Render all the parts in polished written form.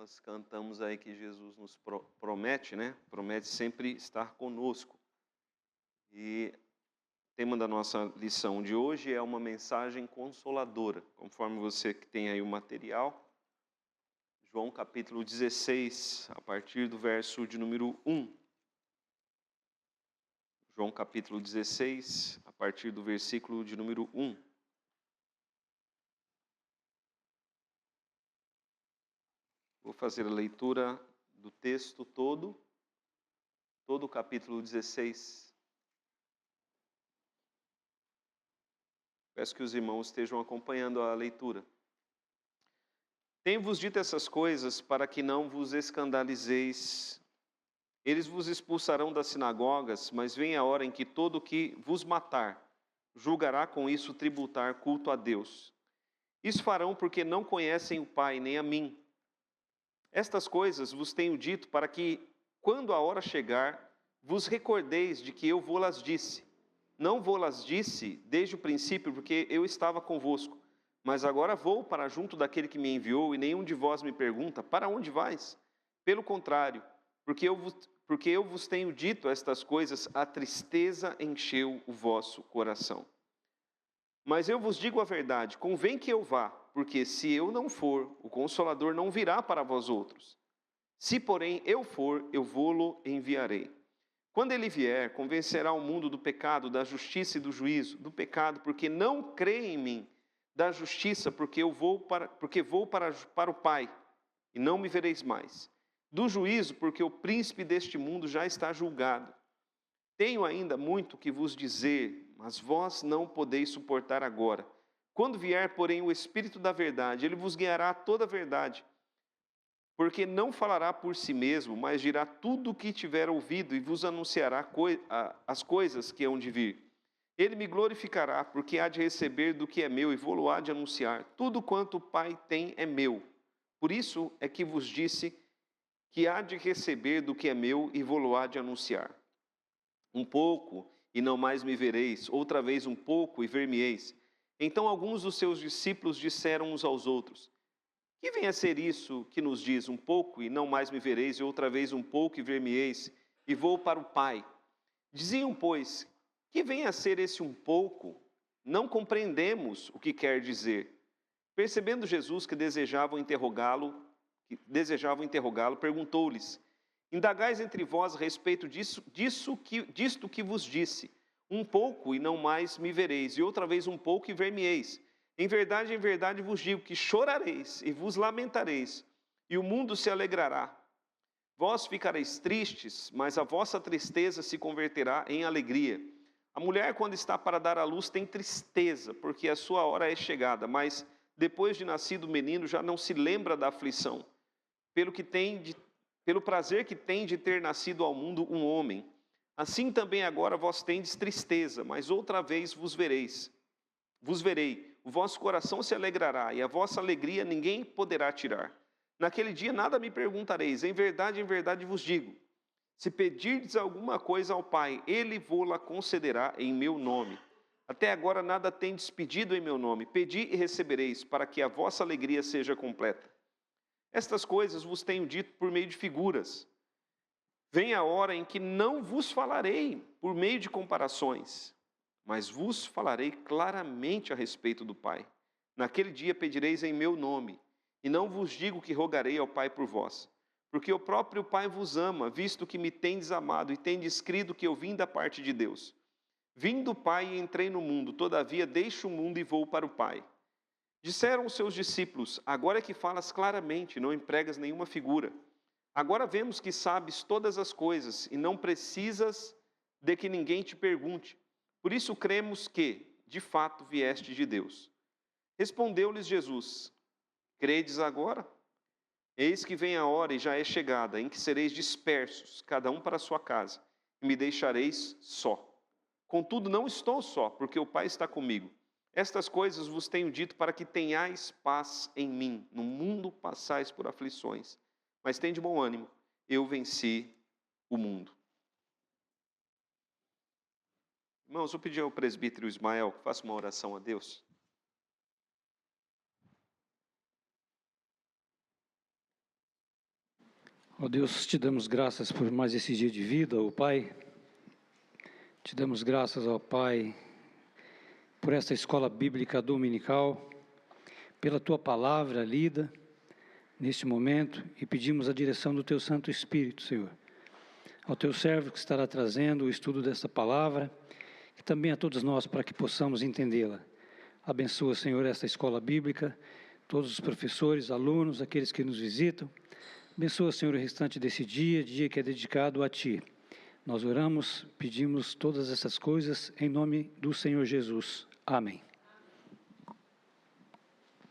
Nós cantamos aí que Jesus nos promete, né? Promete sempre estar conosco. E o tema da nossa lição de hoje é uma mensagem consoladora. Conforme você que tem aí o material, João capítulo 16, a partir do verso de número 1. João capítulo 16, a partir do versículo de número 1. Vou fazer a leitura do texto todo o capítulo 16. Peço que os irmãos estejam acompanhando a leitura. Tenho-vos dito essas coisas para que não vos escandalizeis. Eles vos expulsarão das sinagogas, mas vem a hora em que todo o que vos matar julgará com isso tributar culto a Deus. Isso farão porque não conhecem o Pai nem a mim. Estas coisas vos tenho dito para que, quando a hora chegar, vos recordeis de que eu vô-las disse. Não vô-las disse desde o princípio, porque eu estava convosco. Mas agora vou para junto daquele que me enviou, e nenhum de vós me pergunta, para onde vais? Pelo contrário, porque eu vos tenho dito estas coisas, a tristeza encheu o vosso coração. Mas eu vos digo a verdade, convém que eu vá, porque se eu não for, o Consolador não virá para vós outros. Se, porém, eu for, eu vô-lo enviarei. Quando ele vier, convencerá o mundo do pecado, da justiça e do juízo. Do pecado, porque não crê em mim. Da justiça, porque vou para o Pai, e não me vereis mais. Do juízo, porque o príncipe deste mundo já está julgado. Tenho ainda muito que vos dizer, mas vós não podeis suportar agora. Quando vier, porém, o Espírito da verdade, ele vos guiará a toda a verdade. Porque não falará por si mesmo, mas dirá tudo o que tiver ouvido e vos anunciará as coisas que hão de vir. Ele me glorificará, porque há de receber do que é meu e vou-lo há de anunciar. Tudo quanto o Pai tem é meu. Por isso é que vos disse que há de receber do que é meu e vou-lo há de anunciar. Um pouco, e não mais me vereis, outra vez um pouco, e ver-me-eis. Então alguns dos seus discípulos disseram uns aos outros, que vem a ser isso que nos diz, um pouco, e não mais me vereis, e outra vez um pouco, e ver-me-eis, e vou para o Pai. Diziam, pois, que vem a ser esse um pouco? Não compreendemos o que quer dizer. Percebendo Jesus que desejavam interrogá-lo, perguntou-lhes, indagais entre vós a respeito disto que vos disse, um pouco e não mais me vereis, e outra vez um pouco e ver-me-eis. Em verdade vos digo que chorareis e vos lamentareis, e o mundo se alegrará. Vós ficareis tristes, mas a vossa tristeza se converterá em alegria. A mulher, quando está para dar à luz, tem tristeza, porque a sua hora é chegada, mas depois de nascido o menino já não se lembra da aflição, pelo prazer que tem de ter nascido ao mundo um homem. Assim também agora vós tendes tristeza, mas outra vez vos verei, o vosso coração se alegrará, e a vossa alegria ninguém poderá tirar. Naquele dia nada me perguntareis, em verdade vos digo, se pedirdes alguma coisa ao Pai, Ele vô-la concederá em meu nome. Até agora nada tendes pedido em meu nome, pedi e recebereis, para que a vossa alegria seja completa. Estas coisas vos tenho dito por meio de figuras. Vem a hora em que não vos falarei por meio de comparações, mas vos falarei claramente a respeito do Pai. Naquele dia pedireis em meu nome, e não vos digo que rogarei ao Pai por vós, porque o próprio Pai vos ama, visto que me tendes amado e tendes crido que eu vim da parte de Deus. Vim do Pai e entrei no mundo, todavia deixo o mundo e vou para o Pai. Disseram os seus discípulos, agora é que falas claramente, não empregas nenhuma figura. Agora vemos que sabes todas as coisas e não precisas de que ninguém te pergunte. Por isso cremos que, de fato, vieste de Deus. Respondeu-lhes Jesus, credes agora? Eis que vem a hora e já é chegada, em que sereis dispersos, cada um para a sua casa, e me deixareis só. Contudo, não estou só, porque o Pai está comigo. Estas coisas vos tenho dito para que tenhais paz em mim. No mundo passais por aflições, mas tende bom ânimo, eu venci o mundo. Irmãos, vou pedir ao presbítero Ismael que faça uma oração a Deus. Ó Deus, te damos graças por mais esse dia de vida, ó Pai. Te damos graças, ó Pai, por esta escola bíblica dominical, pela Tua palavra lida neste momento e pedimos a direção do Teu Santo Espírito, Senhor. Ao Teu servo que estará trazendo o estudo desta palavra e também a todos nós para que possamos entendê-la. Abençoa, Senhor, esta escola bíblica, todos os professores, alunos, aqueles que nos visitam. Abençoa, Senhor, o restante desse dia que é dedicado a Ti. Nós oramos, pedimos todas essas coisas em nome do Senhor Jesus. Amém.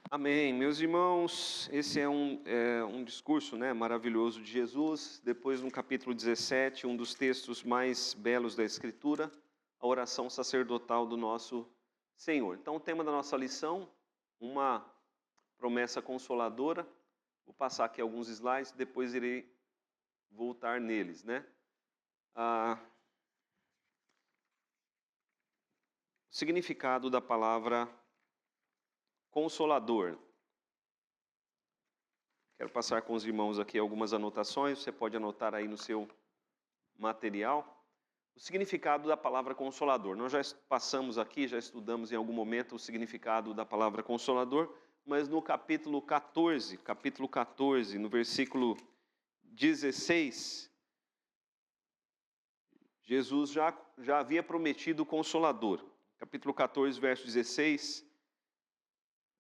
Amém. Meus irmãos, esse é um discurso, né, maravilhoso de Jesus. Depois, no capítulo 17, um dos textos mais belos da Escritura, a oração sacerdotal do nosso Senhor. Então, o tema da nossa lição, uma promessa consoladora. Vou passar aqui alguns slides, depois irei voltar neles, né? O significado da palavra consolador. Quero passar com os irmãos aqui algumas anotações, você pode anotar aí no seu material. O significado da palavra consolador. Nós já passamos aqui, já estudamos em algum momento o significado da palavra consolador, mas no capítulo 14, no versículo 16, Jesus já havia prometido o Consolador. Capítulo 14, verso 16.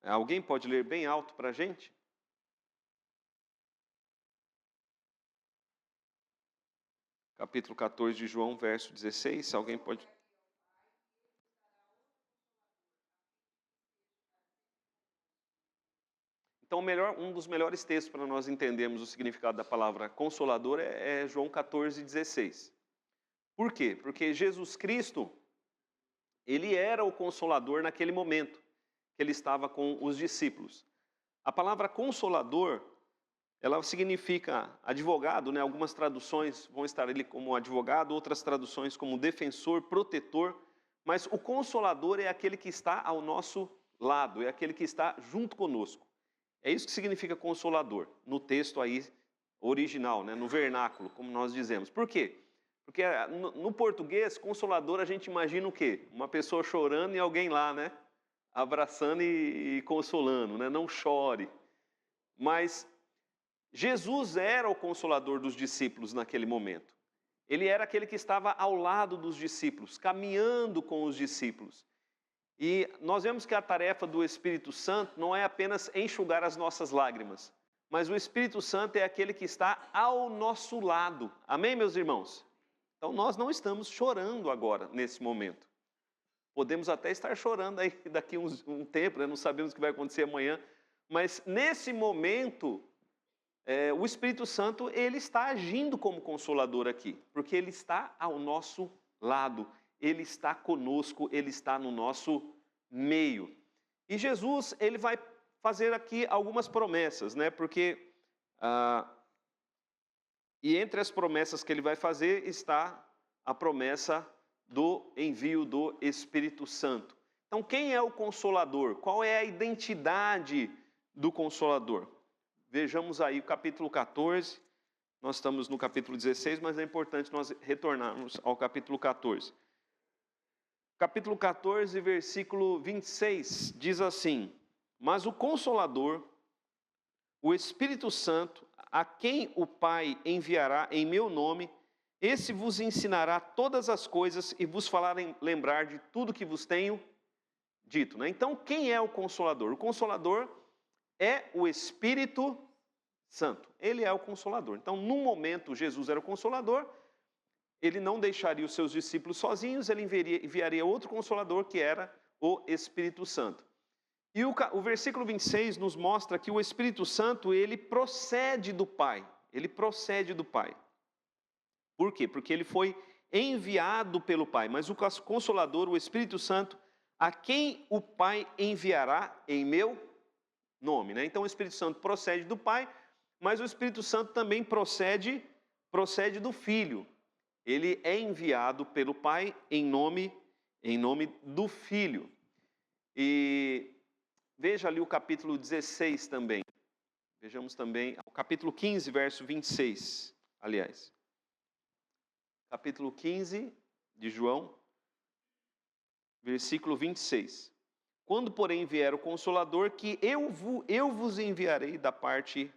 Alguém pode ler bem alto para a gente? Capítulo 14 de João, verso 16. Alguém pode... Então, um dos melhores textos para nós entendermos o significado da palavra consolador é João 14, 16. Por quê? Porque Jesus Cristo, ele era o consolador naquele momento que ele estava com os discípulos. A palavra consolador, ela significa advogado, né? Algumas traduções vão estar ali como advogado, outras traduções como defensor, protetor, mas o consolador é aquele que está ao nosso lado, é aquele que está junto conosco. É isso que significa consolador, no texto aí original, né? No vernáculo, como nós dizemos. Por quê? Porque no português, consolador, a gente imagina o quê? Uma pessoa chorando e alguém lá, né? Abraçando e consolando, né? Não chore. Mas Jesus era o consolador dos discípulos naquele momento. Ele era aquele que estava ao lado dos discípulos, caminhando com os discípulos. E nós vemos que a tarefa do Espírito Santo não é apenas enxugar as nossas lágrimas, mas o Espírito Santo é aquele que está ao nosso lado. Amém, meus irmãos? Então nós não estamos chorando agora, nesse momento. Podemos até estar chorando aí daqui um tempo, né? Não sabemos o que vai acontecer amanhã, mas nesse momento, o Espírito Santo, ele está agindo como consolador aqui, porque ele está ao nosso lado, ele está conosco, ele está no nosso meio. E Jesus, ele vai fazer aqui algumas promessas, né? Porque, e entre as promessas que ele vai fazer está a promessa do envio do Espírito Santo. Então, quem é o Consolador? Qual é a identidade do Consolador? Vejamos aí o capítulo 14, nós estamos no capítulo 16, mas é importante nós retornarmos ao capítulo 14. Capítulo 14, versículo 26, diz assim: mas o Consolador, o Espírito Santo, a quem o Pai enviará em meu nome, esse vos ensinará todas as coisas e vos falará lembrar de tudo que vos tenho dito. Né? Então, quem é o Consolador? O Consolador é o Espírito Santo. Ele é o Consolador. Então, no momento, Jesus era o Consolador, ele não deixaria os seus discípulos sozinhos, ele enviaria outro Consolador, que era o Espírito Santo. E o versículo 26 nos mostra que o Espírito Santo, ele procede do Pai. Ele procede do Pai. Por quê? Porque ele foi enviado pelo Pai. Mas o Consolador, o Espírito Santo, a quem o Pai enviará em meu nome. Né? Então o Espírito Santo procede do Pai, mas o Espírito Santo também procede do Filho. Ele é enviado pelo Pai em nome do Filho. E veja ali o capítulo 16 também. Vejamos também o capítulo 15, verso 26, aliás. Capítulo 15 de João, versículo 26. Quando, porém, vier o Consolador, que eu vos enviarei da parte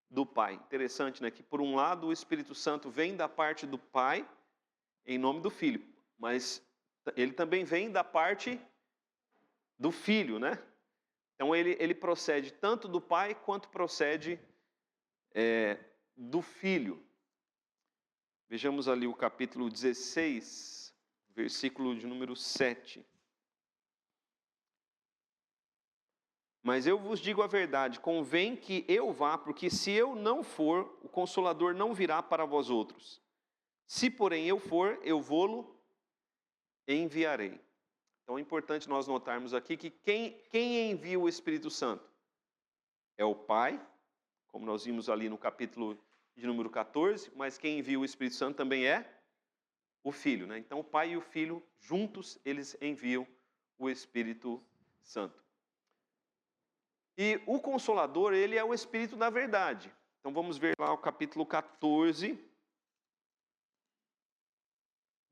do Pai. Interessante, né? Que por um lado o Espírito Santo vem da parte do Pai, em nome do Filho. Mas ele também vem da parte do Filho, né? Então ele procede tanto do Pai quanto procede do Filho. Vejamos ali o capítulo 16, versículo de número 7. Mas eu vos digo a verdade, convém que eu vá, porque se eu não for, o Consolador não virá para vós outros. Se, porém, eu for, eu vô-lo enviarei. Então é importante nós notarmos aqui que quem envia o Espírito Santo? É o Pai, como nós vimos ali no capítulo de número 14, mas quem envia o Espírito Santo também é o Filho, né? Então o Pai e o Filho, juntos, eles enviam o Espírito Santo. E o Consolador, ele é o Espírito da verdade. Então vamos ver lá o capítulo 14,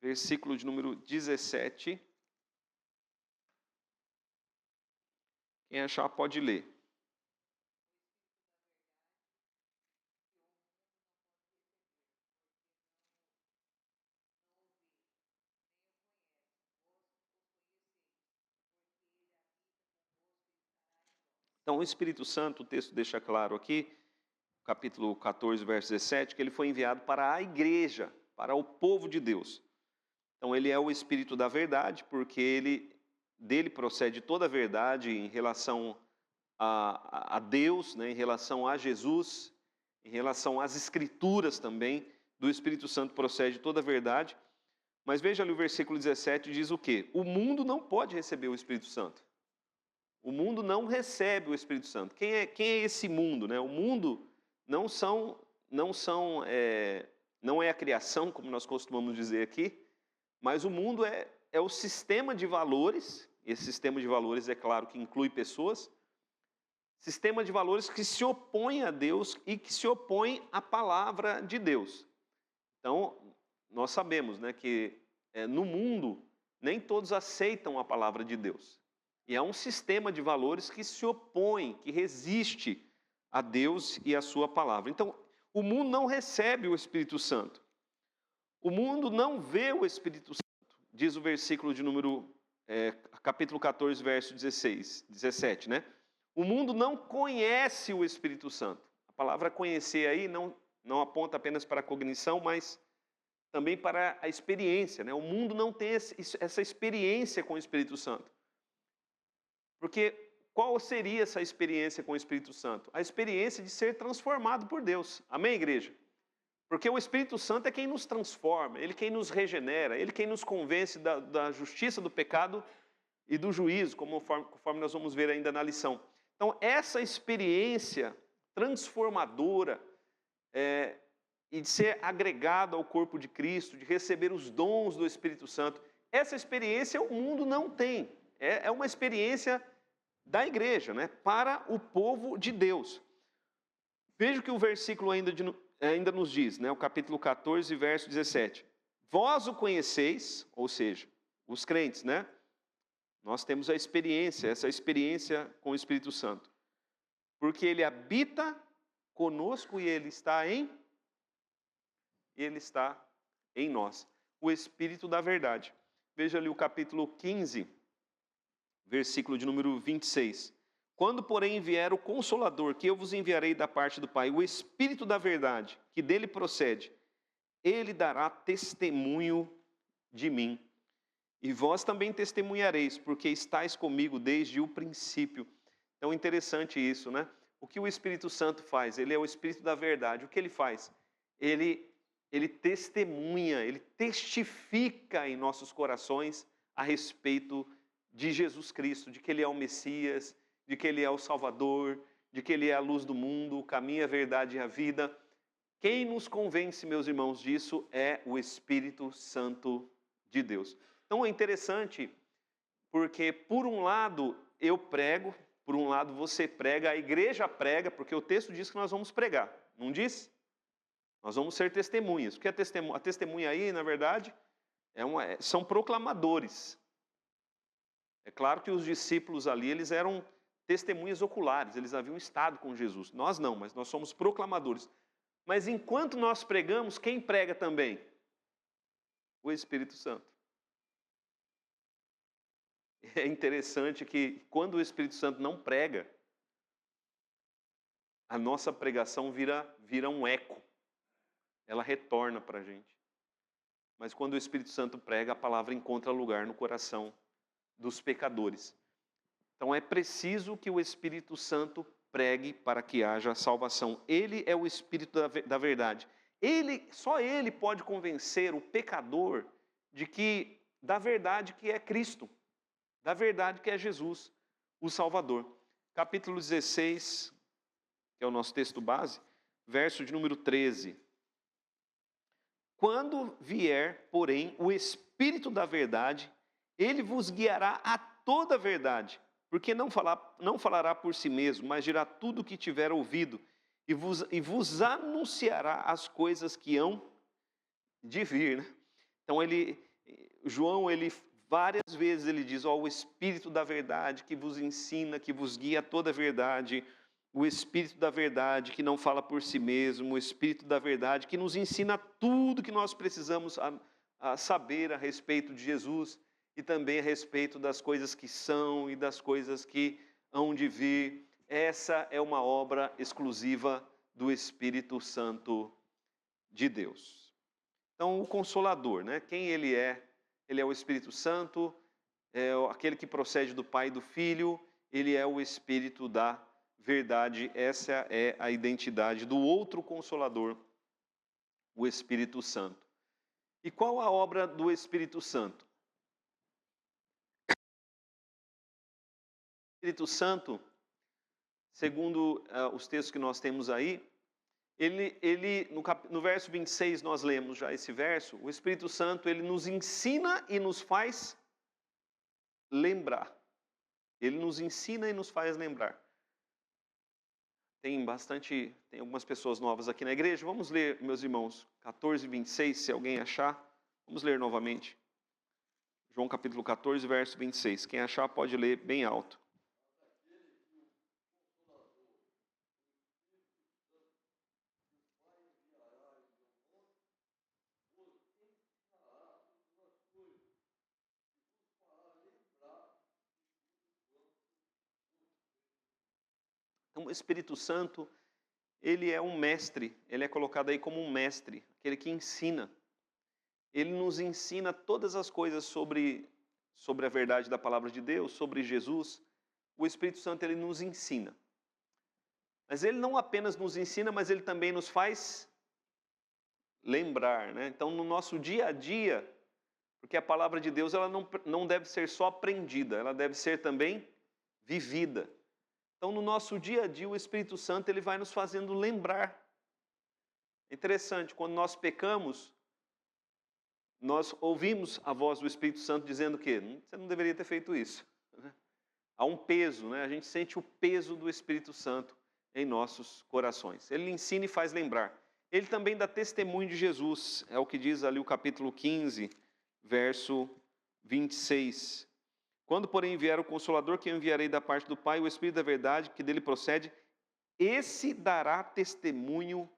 versículo de número 17. Quem achar pode ler. Então o Espírito Santo, o texto deixa claro aqui, capítulo 14, verso 17, que ele foi enviado para a igreja, para o povo de Deus. Então ele é o Espírito da verdade, porque dele procede toda a verdade em relação a Deus, né, em relação a Jesus, em relação às Escrituras também, do Espírito Santo procede toda a verdade. Mas veja ali o versículo 17, diz o quê? O mundo não pode receber o Espírito Santo. O mundo não recebe o Espírito Santo. Quem é esse mundo, né? O mundo não é a criação, como nós costumamos dizer aqui, mas o mundo é o sistema de valores. Esse sistema de valores, é claro, que inclui pessoas. Sistema de valores que se opõe a Deus e que se opõe à palavra de Deus. Então, nós sabemos, né, que no mundo nem todos aceitam a palavra de Deus. E é um sistema de valores que se opõe, que resiste a Deus e a sua palavra. Então, o mundo não recebe o Espírito Santo. O mundo não vê o Espírito Santo, diz o versículo de número, capítulo 14, verso 17, né? O mundo não conhece o Espírito Santo. A palavra conhecer aí não aponta apenas para a cognição, mas também para a experiência, né? O mundo não tem essa experiência com o Espírito Santo. Porque qual seria essa experiência com o Espírito Santo? A experiência de ser transformado por Deus. Amém, igreja? Porque o Espírito Santo é quem nos transforma, ele quem nos regenera, ele quem nos convence da justiça, do pecado e do juízo, conforme nós vamos ver ainda na lição. Então, essa experiência transformadora e de ser agregado ao corpo de Cristo, de receber os dons do Espírito Santo, essa experiência o mundo não tem. É uma experiência da igreja, né? Para o povo de Deus. Veja o que o versículo ainda nos diz, né? O capítulo 14, verso 17. Vós o conheceis, ou seja, os crentes, né? Nós temos essa experiência com o Espírito Santo. Porque ele habita conosco e ele está em nós. O Espírito da verdade. Veja ali o capítulo 15, versículo de número 26. Quando, porém, vier o Consolador, que eu vos enviarei da parte do Pai, o Espírito da verdade, que dele procede, ele dará testemunho de mim. E vós também testemunhareis, porque estáis comigo desde o princípio. Então, interessante isso, né? O que o Espírito Santo faz? Ele é o Espírito da verdade. O que ele faz? Ele testemunha, ele testifica em nossos corações a respeito de Jesus Cristo, de que ele é o Messias, de que ele é o Salvador, de que ele é a luz do mundo, o caminho, a verdade e a vida. Quem nos convence, meus irmãos, disso é o Espírito Santo de Deus. Então é interessante porque, por um lado, eu prego, por um lado você prega, a igreja prega, porque o texto diz que nós vamos pregar, não diz? Nós vamos ser testemunhas. Porque a testemunha aí, na verdade, são proclamadores. É claro que os discípulos ali, eles eram testemunhas oculares, eles haviam estado com Jesus. Nós não, mas nós somos proclamadores. Mas enquanto nós pregamos, quem prega também? O Espírito Santo. É interessante que quando o Espírito Santo não prega, a nossa pregação vira um eco. Ela retorna para a gente. Mas quando o Espírito Santo prega, a palavra encontra lugar no coração dos pecadores. Então é preciso que o Espírito Santo pregue para que haja salvação. Ele é o Espírito da verdade. Só ele pode convencer o pecador da verdade que é Cristo, da verdade que é Jesus, o Salvador. Capítulo 16, que é o nosso texto base, verso de número 13. Quando vier, porém, o Espírito da verdade, ele vos guiará a toda a verdade, porque não falará por si mesmo, mas dirá tudo o que tiver ouvido, e vos anunciará as coisas que hão de vir. Né? Então, João, várias vezes ele diz, o Espírito da verdade que vos ensina, que vos guia a toda a verdade, o Espírito da verdade que não fala por si mesmo, o Espírito da verdade que nos ensina tudo que nós precisamos a saber a respeito de Jesus e também a respeito das coisas que são e das coisas que hão de vir. Essa é uma obra exclusiva do Espírito Santo de Deus. Então, o Consolador, né? Quem ele é? Ele é o Espírito Santo, é aquele que procede do Pai e do Filho, ele é o Espírito da verdade. Essa é a identidade do outro Consolador, o Espírito Santo. E qual a obra do Espírito Santo? O Espírito Santo, segundo os textos que nós temos aí, no verso 26 nós lemos já esse verso, o Espírito Santo ele nos ensina e nos faz lembrar. Ele nos ensina e nos faz lembrar. Tem algumas pessoas novas aqui na igreja. Vamos ler, meus irmãos, 14, 26, se alguém achar. Vamos ler novamente. João capítulo 14, verso 26. Quem achar pode ler bem alto. Então, o Espírito Santo, ele é um mestre, ele é colocado aí como um mestre, aquele que ensina. Ele nos ensina todas as coisas sobre a verdade da palavra de Deus, sobre Jesus. O Espírito Santo, ele nos ensina. Mas ele não apenas nos ensina, mas ele também nos faz lembrar, né? Então, no nosso dia a dia, porque a palavra de Deus ela não deve ser só aprendida, ela deve ser também vivida. Então, no nosso dia a dia, o Espírito Santo ele vai nos fazendo lembrar. É interessante, quando nós pecamos, nós ouvimos a voz do Espírito Santo dizendo que você não deveria ter feito isso. Há um peso, né? A gente sente o peso do Espírito Santo em nossos corações. Ele ensina e faz lembrar. Ele também dá testemunho de Jesus, é o que diz ali o capítulo 15, verso 26. Quando, porém, vier o Consolador, que eu enviarei da parte do Pai, o Espírito da verdade, que dele procede, esse dará testemunho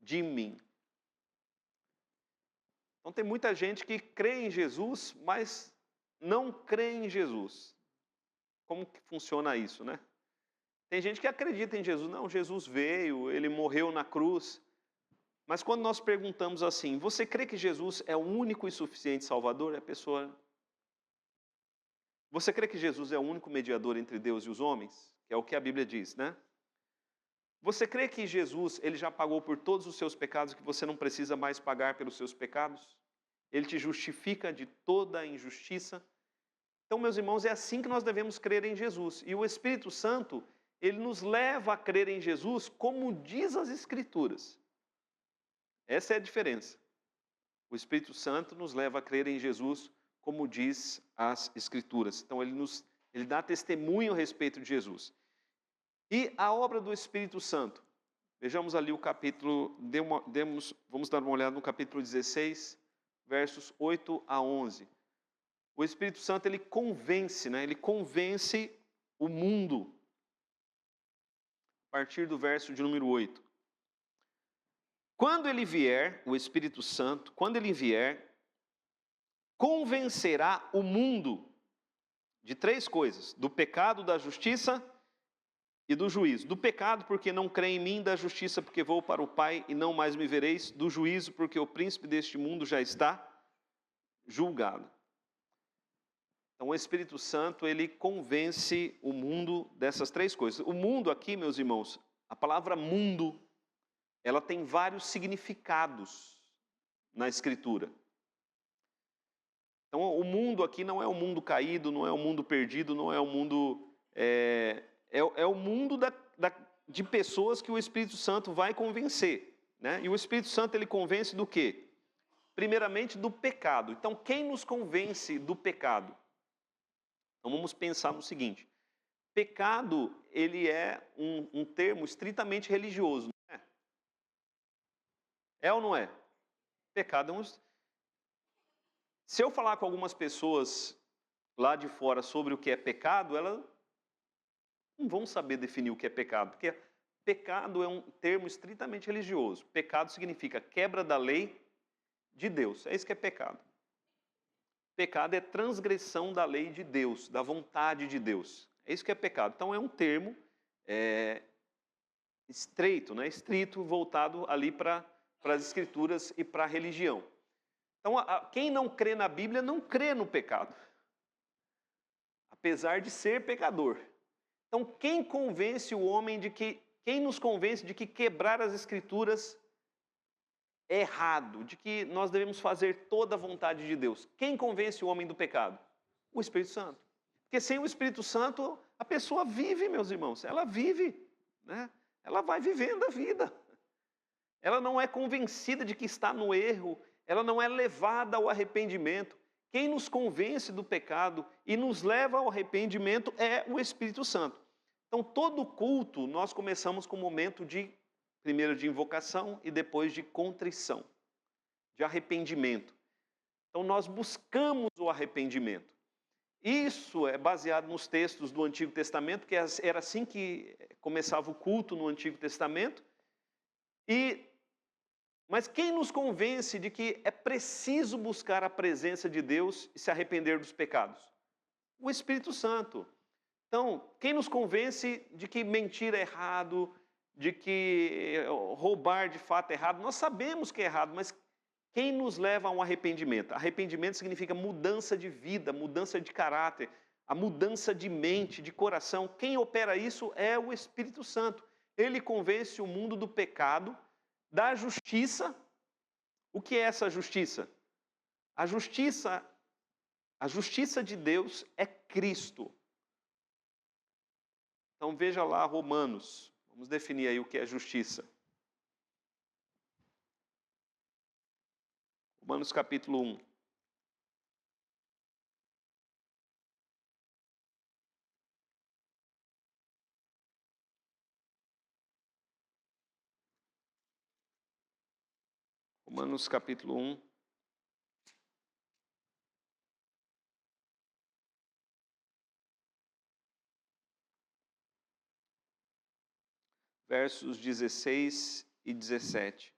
de mim. Então, tem muita gente que crê em Jesus, mas não crê em Jesus. Como que funciona isso, né? Tem gente que acredita em Jesus. Não, Jesus veio, ele morreu na cruz. Mas quando nós perguntamos assim, você crê que Jesus é o único e suficiente Salvador? A pessoa... Você crê que Jesus é o único mediador entre Deus e os homens? Que é o que a Bíblia diz, né? Você crê que Jesus ele já pagou por todos os seus pecados, que você não precisa mais pagar pelos seus pecados? Ele te justifica de toda a injustiça? Então, meus irmãos, é assim que nós devemos crer em Jesus. E o Espírito Santo, ele nos leva a crer em Jesus como diz as Escrituras. Essa é a diferença. O Espírito Santo nos leva a crer em Jesus como diz as Escrituras. Então, ele Ele dá testemunho a respeito de Jesus. E a obra do Espírito Santo. Vejamos ali o capítulo, vamos dar uma olhada no capítulo 16, versos 8 a 11. O Espírito Santo, ele convence, né? Ele convence o mundo. A partir do verso de número 8. Quando ele vier, o Espírito Santo, quando ele vier, convencerá o mundo de 3 coisas: do pecado, da justiça e do juízo. Do pecado, porque não crê em mim; da justiça, porque vou para o Pai e não mais me vereis; do juízo, porque o príncipe deste mundo já está julgado. Então, o Espírito Santo, ele convence o mundo dessas 3 coisas. O mundo aqui, meus irmãos, a palavra mundo, ela tem vários significados na Escritura. Então, o mundo aqui não é o mundo caído, não é o mundo perdido, não é o mundo... É o mundo de pessoas que o Espírito Santo vai convencer, né? E o Espírito Santo, ele convence do quê? Primeiramente, do pecado. Então, quem nos convence do pecado? Então, vamos pensar no seguinte. Pecado, ele é um termo estritamente religioso, não é? É ou não é? Pecado é um... Se eu falar com algumas pessoas lá de fora sobre o que é pecado, elas não vão saber definir o que é pecado, porque pecado é um termo estritamente religioso. Pecado significa quebra da lei de Deus. É isso que é pecado. Pecado é transgressão da lei de Deus, da vontade de Deus. É isso que é pecado. Então é um termo estreito, né? Estrito, voltado ali para as Escrituras e para a religião. Então, quem não crê na Bíblia não crê no pecado, apesar de ser pecador. Então, quem nos convence de que quebrar as Escrituras é errado, de que nós devemos fazer toda a vontade de Deus? Quem convence o homem do pecado? O Espírito Santo. Porque sem o Espírito Santo, a pessoa vive, meus irmãos, ela vive, né? Ela vai vivendo a vida. Ela não é convencida de que está no erro, ela não é levada ao arrependimento. Quem nos convence do pecado e nos leva ao arrependimento é o Espírito Santo. Então, todo culto, nós começamos com um momento primeiro de invocação e depois de contrição, de arrependimento. Então, nós buscamos o arrependimento. Isso é baseado nos textos do Antigo Testamento, que era assim que começava o culto no Antigo Testamento. Mas quem nos convence de que é preciso buscar a presença de Deus e se arrepender dos pecados? O Espírito Santo. Então, quem nos convence de que mentir é errado, de que roubar de fato é errado? Nós sabemos que é errado, mas quem nos leva a um arrependimento? Arrependimento significa mudança de vida, mudança de caráter, a mudança de mente, de coração. Quem opera isso é o Espírito Santo. Ele convence o mundo do pecado, da justiça. O que é essa justiça? A justiça de Deus é Cristo. Então veja lá Romanos. Vamos definir aí o que é justiça. Romanos capítulo 1. Romanos capítulo 1. Versos 16 e 17.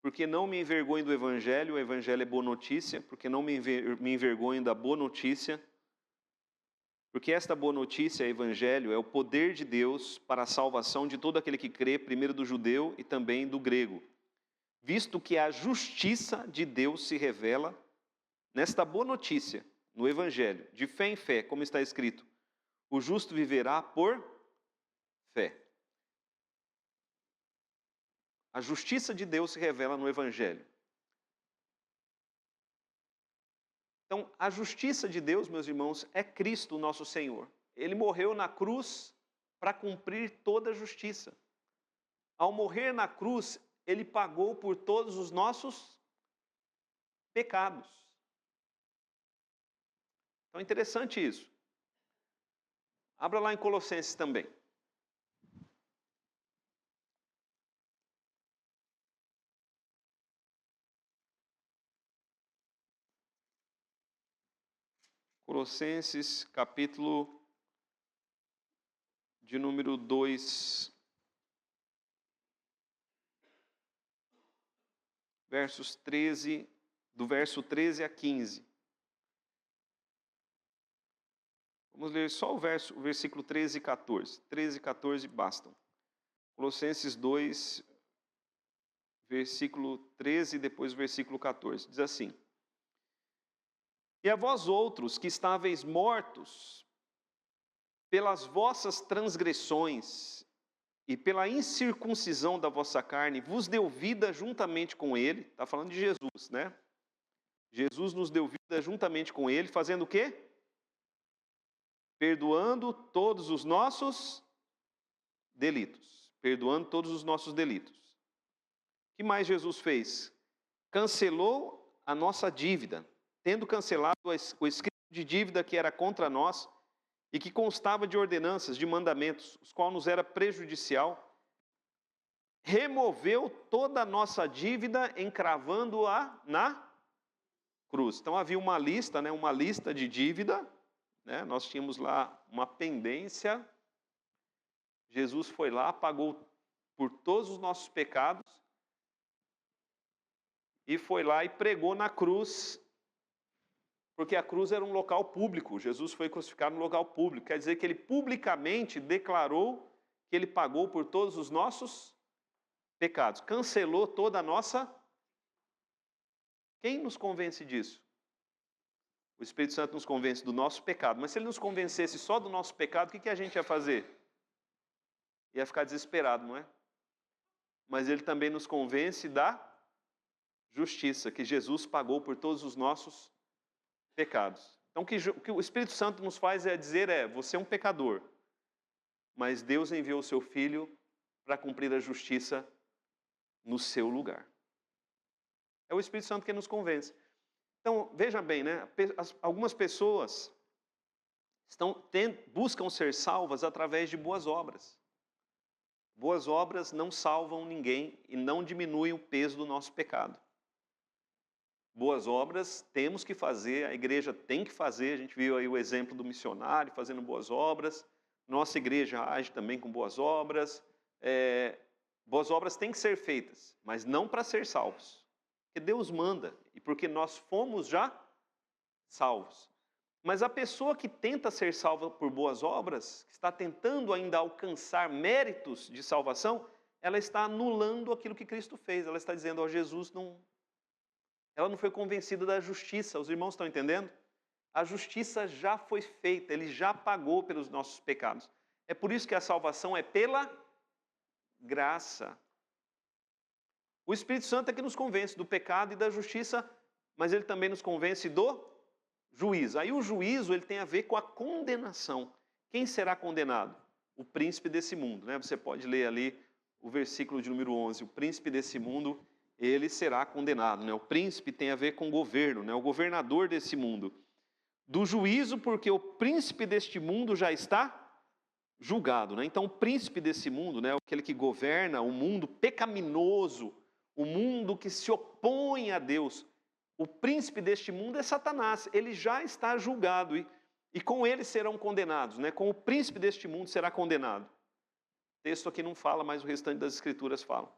Porque não me envergonho do Evangelho, o Evangelho é boa notícia, porque não me envergonho da boa notícia, porque esta boa notícia, Evangelho, é o poder de Deus para a salvação de todo aquele que crê, primeiro do judeu e também do grego. Visto que a justiça de Deus se revela nesta boa notícia, no Evangelho, de fé em fé, como está escrito, o justo viverá por fé. A justiça de Deus se revela no Evangelho. Então, a justiça de Deus, meus irmãos, é Cristo, nosso Senhor. Ele morreu na cruz para cumprir toda a justiça. Ao morrer na cruz, ele pagou por todos os nossos pecados. Então é interessante isso. Abra lá em Colossenses também. Colossenses, capítulo de número 2, versos 13, do verso 13 a 15. Vamos ler só o versículo 13 e 14. 13 e 14 bastam. Colossenses 2, versículo 13 e depois o versículo 14. Diz assim: E a vós outros que estáveis mortos pelas vossas transgressões e pela incircuncisão da vossa carne, vos deu vida juntamente com ele. Está falando de Jesus, né? Jesus nos deu vida juntamente com ele, fazendo o quê? Perdoando todos os nossos delitos. Perdoando todos os nossos delitos. O que mais Jesus fez? Cancelou a nossa dívida, tendo cancelado o escrito de dívida que era contra nós e que constava de ordenanças, de mandamentos, os quais nos era prejudicial, removeu toda a nossa dívida, encravando-a na cruz. Então havia uma lista, né, uma lista de dívida, né, nós tínhamos lá uma pendência, Jesus foi lá, pagou por todos os nossos pecados, e foi lá e pregou na cruz, porque a cruz era um local público. Jesus foi crucificado no local público. Quer dizer que ele publicamente declarou que ele pagou por todos os nossos pecados. Cancelou toda a nossa... Quem nos convence disso? O Espírito Santo nos convence do nosso pecado. Mas se ele nos convencesse só do nosso pecado, o que a gente ia fazer? Ia ficar desesperado, não é? Mas ele também nos convence da justiça, que Jesus pagou por todos os nossos pecados. Então o que o Espírito Santo nos faz dizer você é um pecador, mas Deus enviou o seu Filho para cumprir a justiça no seu lugar. É o Espírito Santo que nos convence. Então, veja bem, né? Algumas pessoas buscam ser salvas através de boas obras. Boas obras não salvam ninguém e não diminuem o peso do nosso pecado. Boas obras temos que fazer, a igreja tem que fazer. A gente viu aí o exemplo do missionário fazendo boas obras. Nossa igreja age também com boas obras. Boas obras têm que ser feitas, mas não para ser salvos. Porque Deus manda e porque nós fomos já salvos. Mas a pessoa que tenta ser salva por boas obras, que está tentando ainda alcançar méritos de salvação, ela está anulando aquilo que Cristo fez. Ela está dizendo, Jesus não... Ela não foi convencida da justiça. Os irmãos estão entendendo? A justiça já foi feita, ele já pagou pelos nossos pecados. É por isso que a salvação é pela graça. O Espírito Santo é que nos convence do pecado e da justiça, mas ele também nos convence do juízo. Aí o juízo ele tem a ver com a condenação. Quem será condenado? O príncipe desse mundo, né? Você pode ler ali o versículo de número 11. O príncipe desse mundo, ele será condenado, né? O príncipe tem a ver com o governo, né? O governador desse mundo. Do juízo, porque o príncipe deste mundo já está julgado, né? Então o príncipe desse mundo, né? Aquele que governa o mundo pecaminoso, o mundo que se opõe a Deus. O príncipe deste mundo é Satanás, ele já está julgado e com ele serão condenados, né? Com o príncipe deste mundo será condenado. O texto aqui não fala, mas o restante das escrituras falam.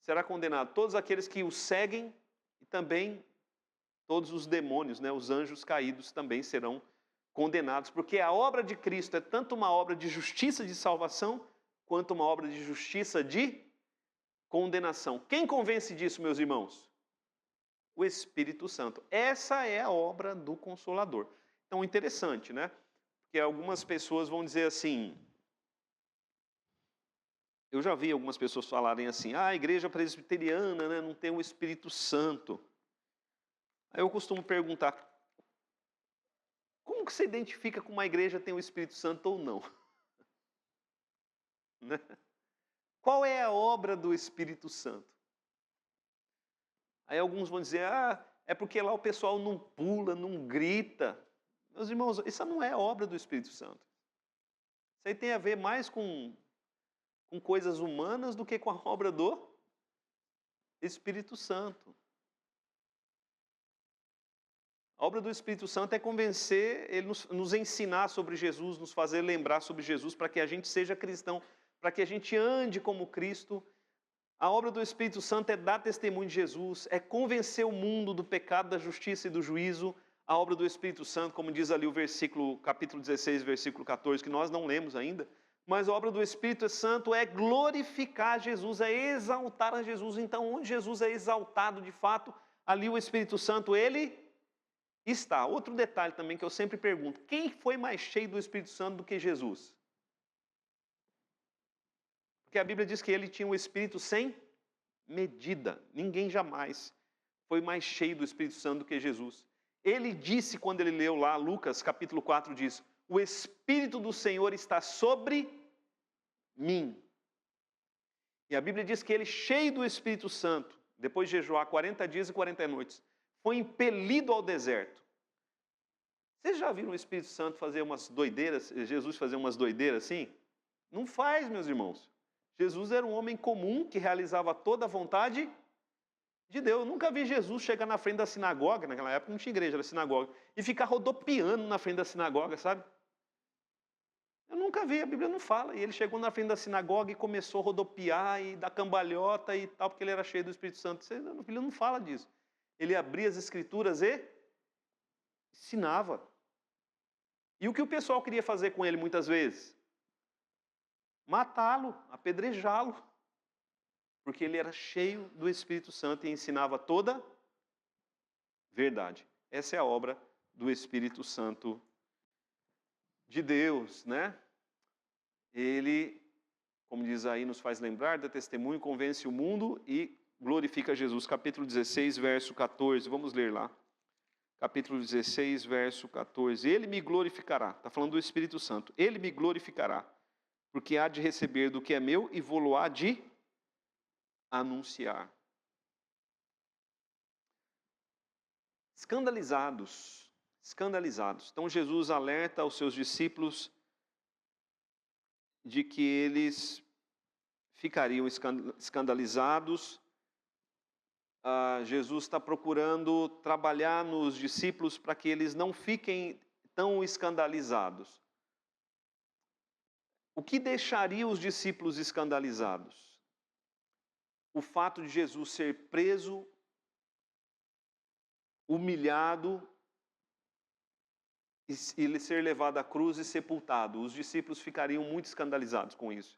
Será condenado todos aqueles que o seguem e também todos os demônios, né? Os anjos caídos também serão condenados, porque a obra de Cristo é tanto uma obra de justiça de salvação, quanto uma obra de justiça de condenação. Quem convence disso, meus irmãos? O Espírito Santo. Essa é a obra do Consolador. Então, interessante, né? Porque algumas pessoas vão dizer assim... Eu já vi algumas pessoas falarem assim, a igreja presbiteriana, né, não tem o Espírito Santo. Aí eu costumo perguntar, como que você identifica que uma igreja tem o Espírito Santo ou não? Né? Qual é a obra do Espírito Santo? Aí alguns vão dizer, é porque lá o pessoal não pula, não grita, Meus irmãos, isso não é obra do Espírito Santo. Isso aí tem a ver mais com coisas humanas do que com a obra do Espírito Santo. A obra do Espírito Santo é convencer, ele nos ensinar sobre Jesus, nos fazer lembrar sobre Jesus, para que a gente seja cristão, para que a gente ande como Cristo. A obra do Espírito Santo é dar testemunho de Jesus, é convencer o mundo do pecado, da justiça e do juízo. A obra do Espírito Santo, como diz ali o versículo, capítulo 16, versículo 14, que nós não lemos ainda, mas a obra do Espírito Santo é glorificar Jesus, é exaltar a Jesus. Então, onde Jesus é exaltado de fato, ali o Espírito Santo, ele está. Outro detalhe também que eu sempre pergunto, quem foi mais cheio do Espírito Santo do que Jesus? Porque a Bíblia diz que ele tinha um Espírito sem medida. Ninguém jamais foi mais cheio do Espírito Santo do que Jesus. Ele disse, quando ele leu lá, Lucas capítulo 4 diz, o Espírito do Senhor está sobre mim. E a Bíblia diz que ele, cheio do Espírito Santo, depois de jejuar 40 dias e 40 noites, foi impelido ao deserto. Vocês já viram o Espírito Santo fazer umas doideiras, Jesus fazer umas doideiras assim? Não faz, meus irmãos. Jesus era um homem comum que realizava toda a vontade de Deus. Eu nunca vi Jesus chegar na frente da sinagoga, naquela época não tinha igreja, era sinagoga, e ficar rodopiando na frente da sinagoga, sabe? Eu nunca vi, a Bíblia não fala. E ele chegou na frente da sinagoga e começou a rodopiar e dar cambalhota e tal, porque ele era cheio do Espírito Santo. A Bíblia não fala disso. Ele abria as Escrituras e ensinava. E o que o pessoal queria fazer com ele muitas vezes? Matá-lo, apedrejá-lo. Porque ele era cheio do Espírito Santo e ensinava toda verdade. Essa é a obra do Espírito Santo de Deus, né? Ele, como diz aí, nos faz lembrar, dá testemunho, convence o mundo e glorifica Jesus. Capítulo 16, verso 14, vamos ler lá. Capítulo 16, verso 14. Ele me glorificará, está falando do Espírito Santo. Ele me glorificará, porque há de receber do que é meu e vou-lo há de anunciar. Escandalizados. Então Jesus alerta aos seus discípulos de que eles ficariam escandalizados. Jesus está procurando trabalhar nos discípulos para que eles não fiquem tão escandalizados. O que deixaria os discípulos escandalizados? O fato de Jesus ser preso, humilhado, e ele ser levado à cruz e sepultado. Os discípulos ficariam muito escandalizados com isso.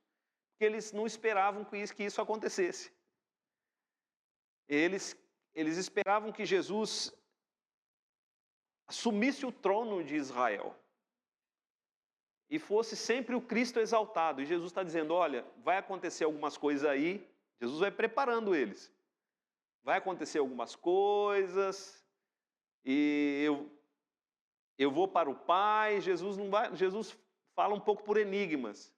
Porque eles não esperavam que isso acontecesse. Eles esperavam que Jesus assumisse o trono de Israel. E fosse sempre o Cristo exaltado. E Jesus está dizendo, olha, vai acontecer algumas coisas aí. Jesus vai preparando eles. Vai acontecer algumas coisas. E eu vou para o Pai. Jesus fala um pouco por enigmas.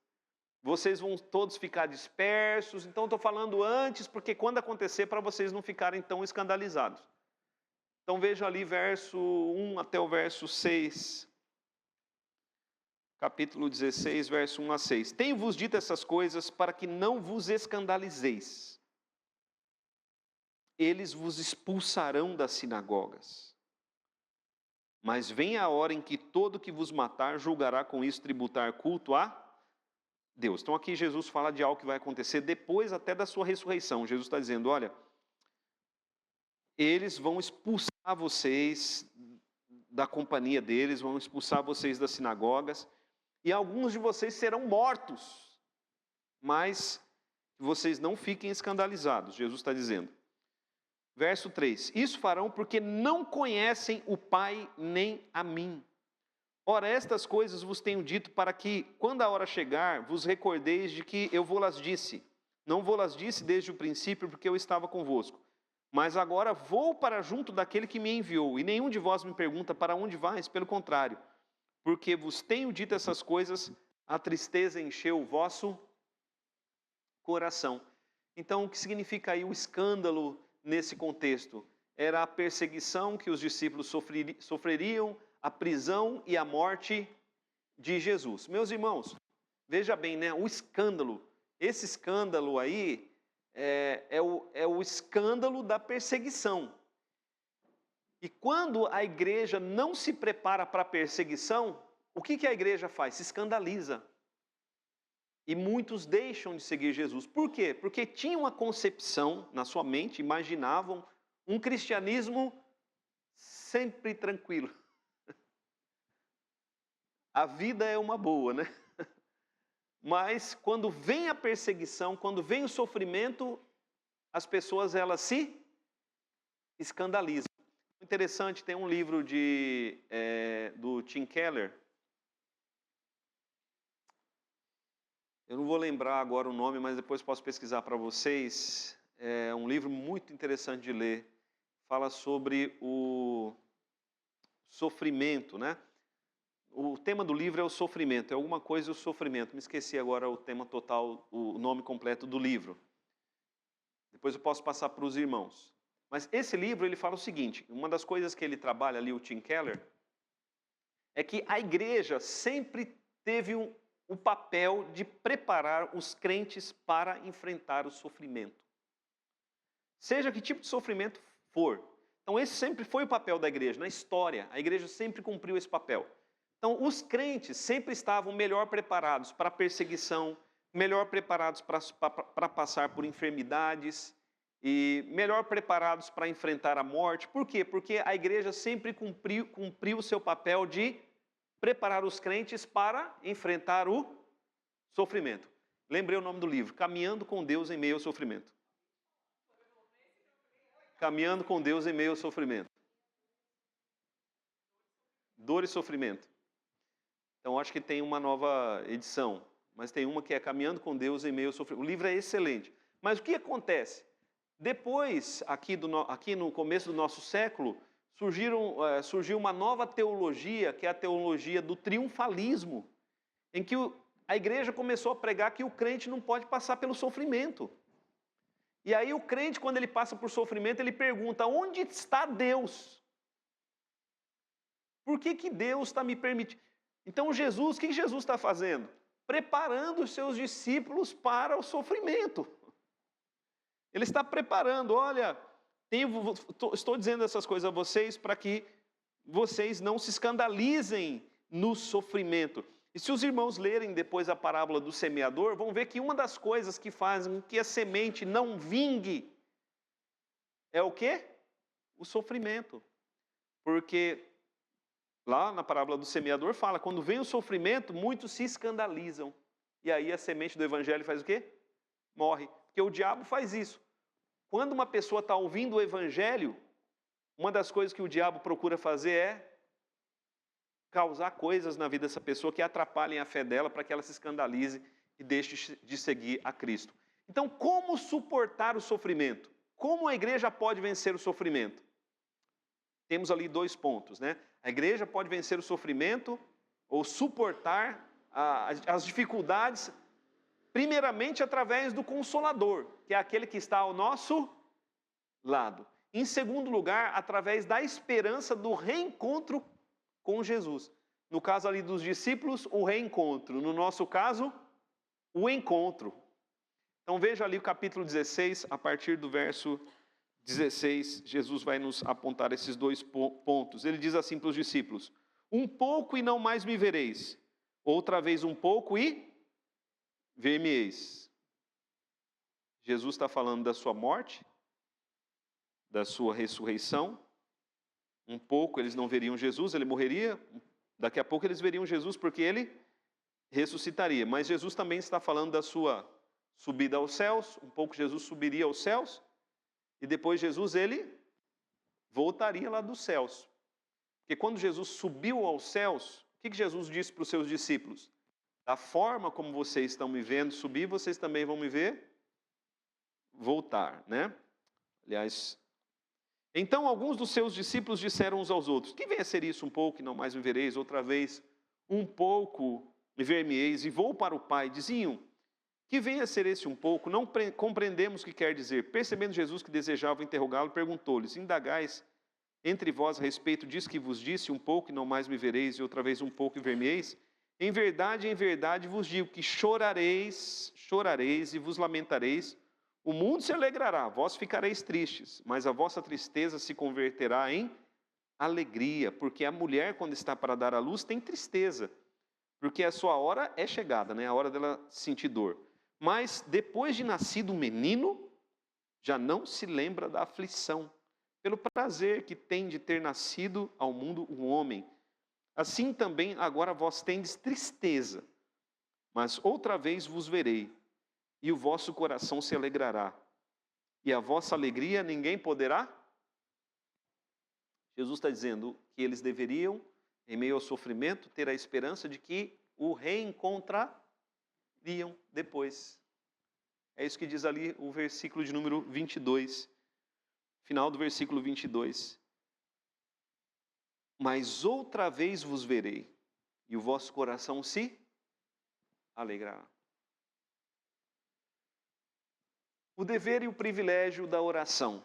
Vocês vão todos ficar dispersos. Então, estou falando antes, porque quando acontecer, para vocês não ficarem tão escandalizados. Então, vejam ali verso 1 até o verso 6. Capítulo 16, verso 1 a 6. Tenho-vos dito essas coisas para que não vos escandalizeis. Eles vos expulsarão das sinagogas. Mas vem a hora em que todo que vos matar julgará com isso tributar culto a Deus. Então aqui Jesus fala de algo que vai acontecer depois até da sua ressurreição. Jesus está dizendo, olha, eles vão expulsar vocês da companhia deles, vão expulsar vocês das sinagogas, e alguns de vocês serão mortos, mas vocês não fiquem escandalizados, Jesus está dizendo. Verso 3, isso farão porque não conhecem o Pai nem a mim. Ora, estas coisas vos tenho dito para que, quando a hora chegar, vos recordeis de que eu vou-las disse. Não vou-las disse desde o princípio, porque eu estava convosco. Mas agora vou para junto daquele que me enviou, e nenhum de vós me pergunta para onde vais, pelo contrário. Porque vos tenho dito essas coisas, a tristeza encheu o vosso coração. Então, o que significa aí o escândalo nesse contexto? Era a perseguição que os discípulos sofreriam, a prisão e a morte de Jesus. Meus irmãos, veja bem, né? O escândalo, esse escândalo aí é o escândalo da perseguição. E quando a igreja não se prepara para a perseguição, o que a igreja faz? Se escandaliza. E muitos deixam de seguir Jesus. Por quê? Porque tinham uma concepção na sua mente, imaginavam um cristianismo sempre tranquilo. A vida é uma boa, né? Mas quando vem a perseguição, quando vem o sofrimento, as pessoas elas se escandalizam. Interessante, tem um livro do Tim Keller. Eu não vou lembrar agora o nome, mas depois posso pesquisar para vocês. É um livro muito interessante de ler. Fala sobre o sofrimento, né? O tema do livro é o sofrimento, é alguma coisa e o sofrimento. Me esqueci agora o tema total, o nome completo do livro. Depois eu posso passar para os irmãos. Mas esse livro, ele fala o seguinte, uma das coisas que ele trabalha ali, o Tim Keller, é que a igreja sempre teve o papel de preparar os crentes para enfrentar o sofrimento. Seja que tipo de sofrimento for. Então esse sempre foi o papel da igreja, na história. A igreja sempre cumpriu esse papel. Então os crentes sempre estavam melhor preparados para a perseguição, melhor preparados para passar por enfermidades e melhor preparados para enfrentar a morte. Por quê? Porque a igreja sempre cumpriu o seu papel de preparar os crentes para enfrentar o sofrimento. Lembrei o nome do livro, Caminhando com Deus em Meio ao Sofrimento. Caminhando com Deus em Meio ao Sofrimento. Dor e Sofrimento. Então, acho que tem uma nova edição, mas tem uma que é Caminhando com Deus em Meio ao Sofrimento. O livro é excelente. Mas o que acontece? Depois, aqui no começo do nosso século, surgiu uma nova teologia, que é a teologia do triunfalismo, em que a igreja começou a pregar que o crente não pode passar pelo sofrimento. E aí o crente, quando ele passa por sofrimento, ele pergunta, onde está Deus? Por que Deus está me permitindo? Então Jesus, o que Jesus está fazendo? Preparando os seus discípulos para o sofrimento. Ele está preparando, olha, estou dizendo essas coisas a vocês para que vocês não se escandalizem no sofrimento. E se os irmãos lerem depois a parábola do semeador, vão ver que uma das coisas que fazem com que a semente não vingue é o quê? O sofrimento. Porque lá na parábola do semeador fala, quando vem o sofrimento, muitos se escandalizam. E aí a semente do evangelho faz o quê? Morre. Porque o diabo faz isso. Quando uma pessoa está ouvindo o evangelho, uma das coisas que o diabo procura fazer é causar coisas na vida dessa pessoa que atrapalhem a fé dela para que ela se escandalize e deixe de seguir a Cristo. Então, como suportar o sofrimento? Como a igreja pode vencer o sofrimento? Temos ali 2 pontos, né? A igreja pode vencer o sofrimento ou suportar as dificuldades, primeiramente através do Consolador, que é aquele que está ao nosso lado. Em segundo lugar, através da esperança do reencontro com Jesus. No caso ali dos discípulos, o reencontro. No nosso caso, o encontro. Então veja ali o capítulo 16, a partir do verso 16, Jesus vai nos apontar esses 2 pontos. Ele diz assim para os discípulos, um pouco e não mais me vereis, outra vez um pouco e ver-me-eis. Jesus está falando da sua morte, da sua ressurreição. Um pouco eles não veriam Jesus, ele morreria. Daqui a pouco eles veriam Jesus porque ele ressuscitaria. Mas Jesus também está falando da sua subida aos céus. Um pouco Jesus subiria aos céus. E depois Jesus, ele voltaria lá dos céus. Porque quando Jesus subiu aos céus, o que Jesus disse para os seus discípulos? Da forma como vocês estão me vendo subir, vocês também vão me ver voltar, né? Aliás, então alguns dos seus discípulos disseram uns aos outros, que venha a ser isso um pouco e não mais me vereis, outra vez um pouco e ver-me-eis e vou para o Pai. Diziam, que venha a ser esse um pouco, não compreendemos o que quer dizer. Percebendo Jesus que desejava interrogá-lo, perguntou-lhes, indagais entre vós a respeito disso que vos disse, um pouco e não mais me vereis, e outra vez um pouco e ver-me-eis? Em verdade vos digo que chorareis e vos lamentareis. O mundo se alegrará, vós ficareis tristes, mas a vossa tristeza se converterá em alegria, porque a mulher, quando está para dar à luz, tem tristeza, porque a sua hora é chegada, né? A hora dela sentir dor. Mas depois de nascido um menino, já não se lembra da aflição, pelo prazer que tem de ter nascido ao mundo um homem. Assim também agora vós tendes tristeza, mas outra vez vos verei, e o vosso coração se alegrará, e a vossa alegria ninguém poderá. Jesus está dizendo que eles deveriam, em meio ao sofrimento, ter a esperança de que o reencontrariam depois. É isso que diz ali o versículo de número 22, final do versículo 22. Mas outra vez vos verei, e o vosso coração se alegrará. O dever e o privilégio da oração.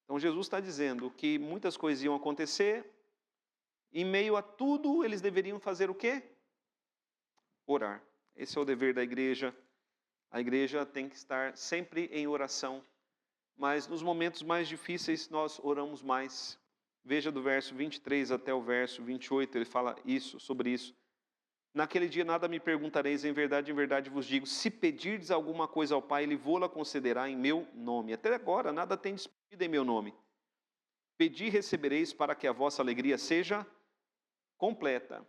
Então Jesus está dizendo que muitas coisas iam acontecer, em meio a tudo eles deveriam fazer o quê? Orar. Esse é o dever da igreja. A igreja tem que estar sempre em oração, mas nos momentos mais difíceis nós oramos mais. Veja do verso 23 até o verso 28, ele fala sobre isso. Naquele dia nada me perguntareis, em verdade vos digo, se pedirdes alguma coisa ao Pai, Ele vô-la concederá em meu nome. Até agora nada tendes pedido em meu nome. Pedi e recebereis para que a vossa alegria seja completa.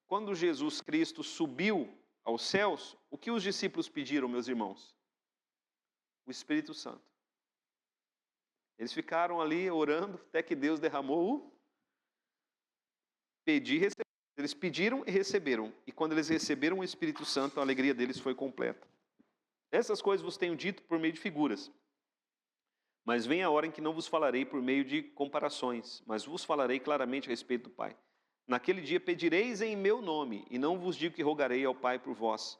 Quando Jesus Cristo subiu aos céus, o que os discípulos pediram, meus irmãos? O Espírito Santo. Eles ficaram ali orando até que Deus derramou o pedir e receber. Eles pediram e receberam. E quando eles receberam o Espírito Santo, a alegria deles foi completa. Essas coisas vos tenho dito por meio de figuras. Mas vem a hora em que não vos falarei por meio de comparações, mas vos falarei claramente a respeito do Pai. Naquele dia pedireis em meu nome, e não vos digo que rogarei ao Pai por vós,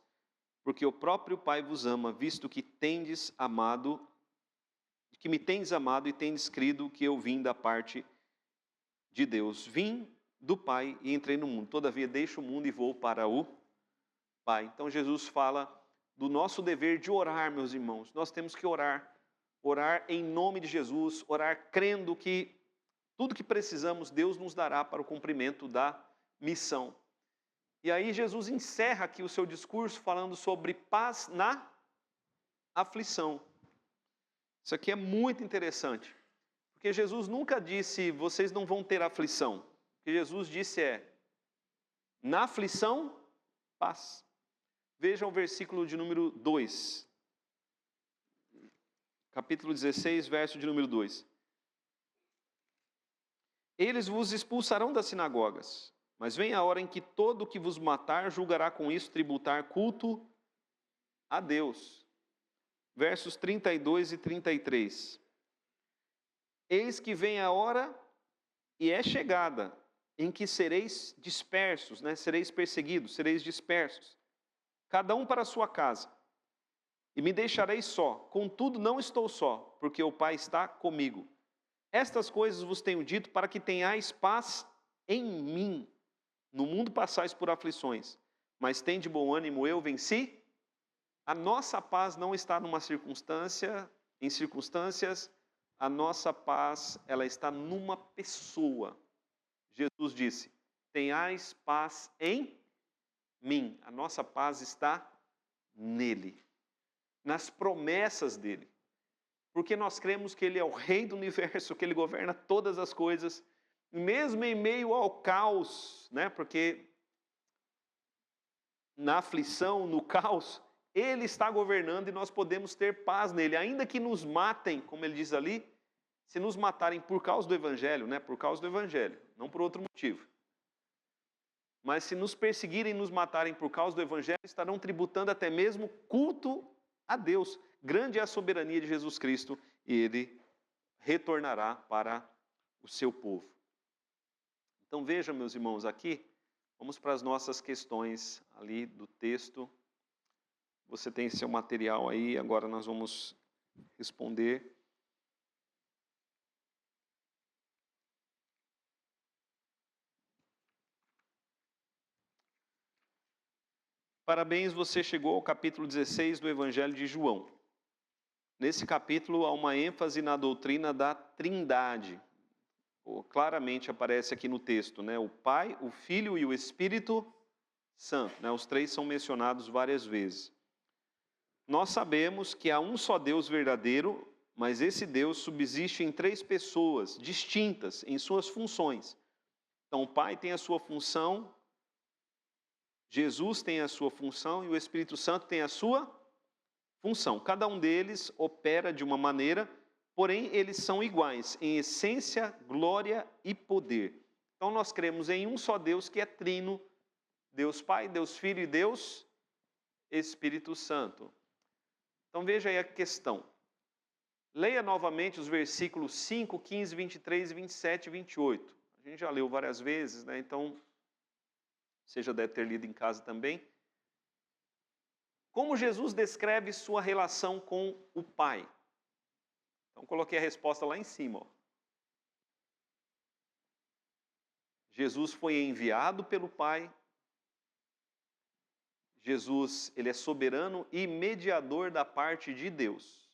porque o próprio Pai vos ama, visto que me tendes amado e tendes crido que eu vim da parte de Deus. Vim do Pai e entrei no mundo. Todavia deixo o mundo e vou para o Pai. Então Jesus fala do nosso dever de orar, meus irmãos. Nós temos que orar. Orar em nome de Jesus. Orar crendo que tudo que precisamos Deus nos dará para o cumprimento da missão. E aí Jesus encerra aqui o seu discurso falando sobre paz na aflição. Isso aqui é muito interessante. Porque Jesus nunca disse, vocês não vão ter aflição. O que Jesus disse é, na aflição, paz. Vejam o versículo de número 2. Capítulo 16, verso de número 2. Eles vos expulsarão das sinagogas, mas vem a hora em que todo o que vos matar julgará com isso tributar culto a Deus. Versos 32 e 33. Eis que vem a hora, e é chegada, em que sereis dispersos, né? Sereis perseguidos, sereis dispersos, cada um para a sua casa. E me deixareis só, contudo não estou só, porque o Pai está comigo. Estas coisas vos tenho dito para que tenhais paz em mim. No mundo passais por aflições, mas tende bom ânimo, eu venci. A nossa paz não está em circunstâncias. A nossa paz, ela está numa pessoa. Jesus disse, tenhais paz em mim. A nossa paz está nele, nas promessas dele. Porque nós cremos que ele é o rei do universo, que ele governa todas as coisas, mesmo em meio ao caos, né? Porque na aflição, no caos, ele está governando e nós podemos ter paz nele, ainda que nos matem, como ele diz ali, se nos matarem por causa do Evangelho, né? Por causa do Evangelho, não por outro motivo. Mas se nos perseguirem e nos matarem por causa do Evangelho, estarão tributando até mesmo culto a Deus. Grande é a soberania de Jesus Cristo e ele retornará para o seu povo. Então vejam, meus irmãos, aqui, vamos para as nossas questões ali do texto. Você tem seu material aí, agora nós vamos responder. Parabéns, você chegou ao capítulo 16 do Evangelho de João. Nesse capítulo há uma ênfase na doutrina da Trindade. Claramente aparece aqui no texto, né? O Pai, o Filho e o Espírito Santo, né? Os três são mencionados várias vezes. Nós sabemos que há um só Deus verdadeiro, mas esse Deus subsiste em três pessoas distintas em suas funções. Então, o Pai tem a sua função, Jesus tem a sua função e o Espírito Santo tem a sua função. Cada um deles opera de uma maneira, porém eles são iguais em essência, glória e poder. Então nós cremos em um só Deus que é trino, Deus Pai, Deus Filho e Deus Espírito Santo. Então veja aí a questão. Leia novamente os versículos 5, 15, 23, 27 e 28. A gente já leu várias vezes, né? Então você já deve ter lido em casa também. Como Jesus descreve sua relação com o Pai? Então, coloquei a resposta lá em cima. Ó. Jesus foi enviado pelo Pai. Jesus, ele é soberano e mediador da parte de Deus.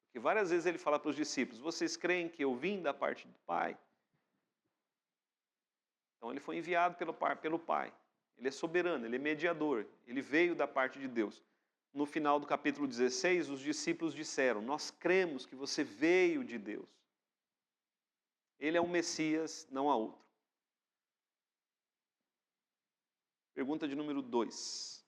Porque várias vezes ele fala para os discípulos, vocês creem que eu vim da parte do Pai? Então, ele foi enviado pelo Pai. Ele é soberano, ele é mediador, ele veio da parte de Deus. No final do capítulo 16, os discípulos disseram, nós cremos que você veio de Deus. Ele é o Messias, não há outro. Pergunta de número 2.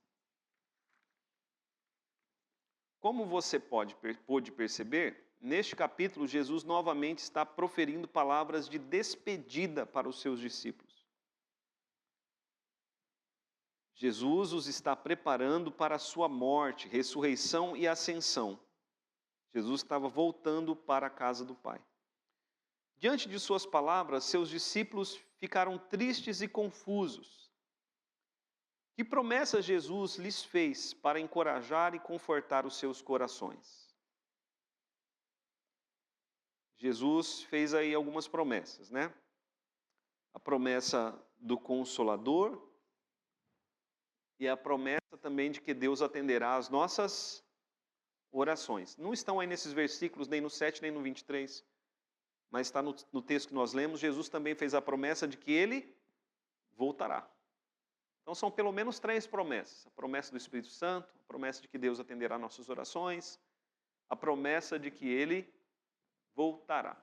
Como você pôde perceber, neste capítulo, Jesus novamente está proferindo palavras de despedida para os seus discípulos. Jesus os está preparando para a sua morte, ressurreição e ascensão. Jesus estava voltando para a casa do Pai. Diante de suas palavras, seus discípulos ficaram tristes e confusos. Que promessas Jesus lhes fez para encorajar e confortar os seus corações? Jesus fez aí algumas promessas, né? A promessa do Consolador e a promessa também de que Deus atenderá às nossas orações. Não estão aí nesses versículos, nem no 7, nem no 23, mas está no texto que nós lemos. Jesus também fez a promessa de que Ele voltará. Então são pelo menos 3 promessas. A promessa do Espírito Santo, a promessa de que Deus atenderá nossas orações, a promessa de que Ele voltará.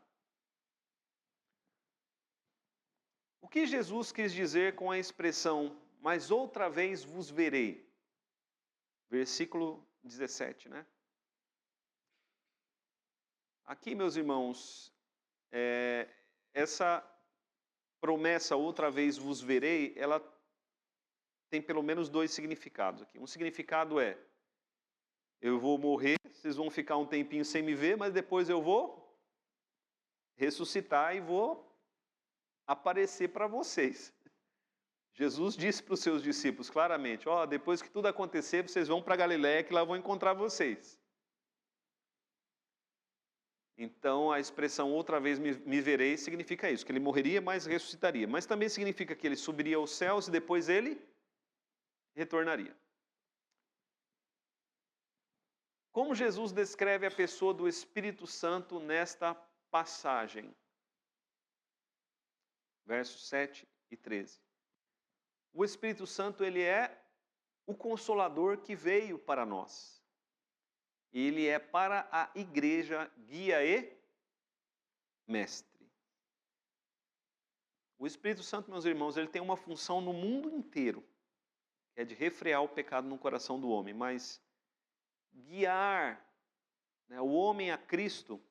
O que Jesus quis dizer com a expressão, mas outra vez vos verei? Versículo 17, né? Aqui, meus irmãos, essa promessa, outra vez vos verei, ela tem pelo menos 2 significados aqui. Um significado é, eu vou morrer, vocês vão ficar um tempinho sem me ver, mas depois eu vou ressuscitar e vou aparecer para vocês. Jesus disse para os seus discípulos claramente, depois que tudo acontecer, vocês vão para Galiléia que lá vão encontrar vocês. Então, a expressão outra vez me verei significa isso, que ele morreria, mas ressuscitaria. Mas também significa que ele subiria aos céus e depois ele retornaria. Como Jesus descreve a pessoa do Espírito Santo nesta passagem? Versos 7 e 13. O Espírito Santo, ele é o Consolador que veio para nós. Ele é para a igreja guia e mestre. O Espírito Santo, meus irmãos, ele tem uma função no mundo inteiro, que é de refrear o pecado no coração do homem, mas guiar, né, o homem a Cristo,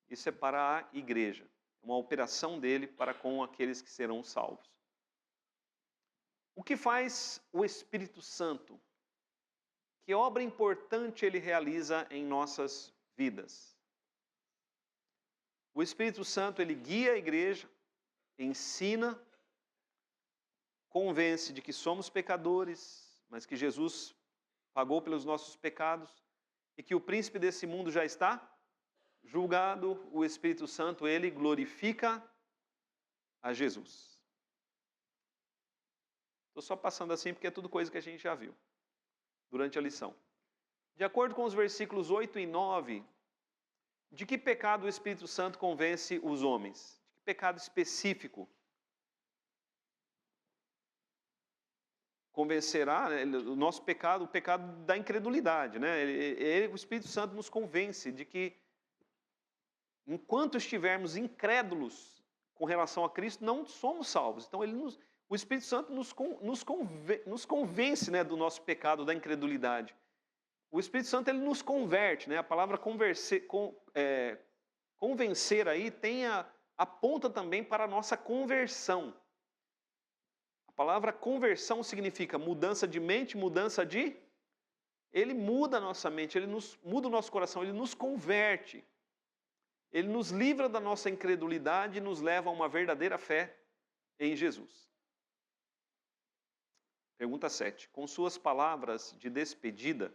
isso é para a igreja, uma operação dele para com aqueles que serão salvos. O que faz o Espírito Santo? Que obra importante ele realiza em nossas vidas? O Espírito Santo, ele guia a igreja, ensina, convence de que somos pecadores, mas que Jesus pagou pelos nossos pecados e que o príncipe desse mundo já está julgado. O Espírito Santo, ele glorifica a Jesus. Estou só passando assim porque é tudo coisa que a gente já viu durante a lição. De acordo com os versículos 8 e 9, de que pecado o Espírito Santo convence os homens? De que pecado específico? Convencerá, né, o nosso pecado, o pecado da incredulidade, né? O Espírito Santo nos convence de que enquanto estivermos incrédulos com relação a Cristo, não somos salvos. Então o Espírito Santo nos convence, né, do nosso pecado, da incredulidade. O Espírito Santo ele nos converte, né? A palavra convencer aí aponta também para a nossa conversão. A palavra conversão significa mudança de mente, Ele muda a nossa mente, Ele muda o nosso coração, Ele nos converte. Ele nos livra da nossa incredulidade e nos leva a uma verdadeira fé em Jesus. Pergunta 7. Com suas palavras de despedida,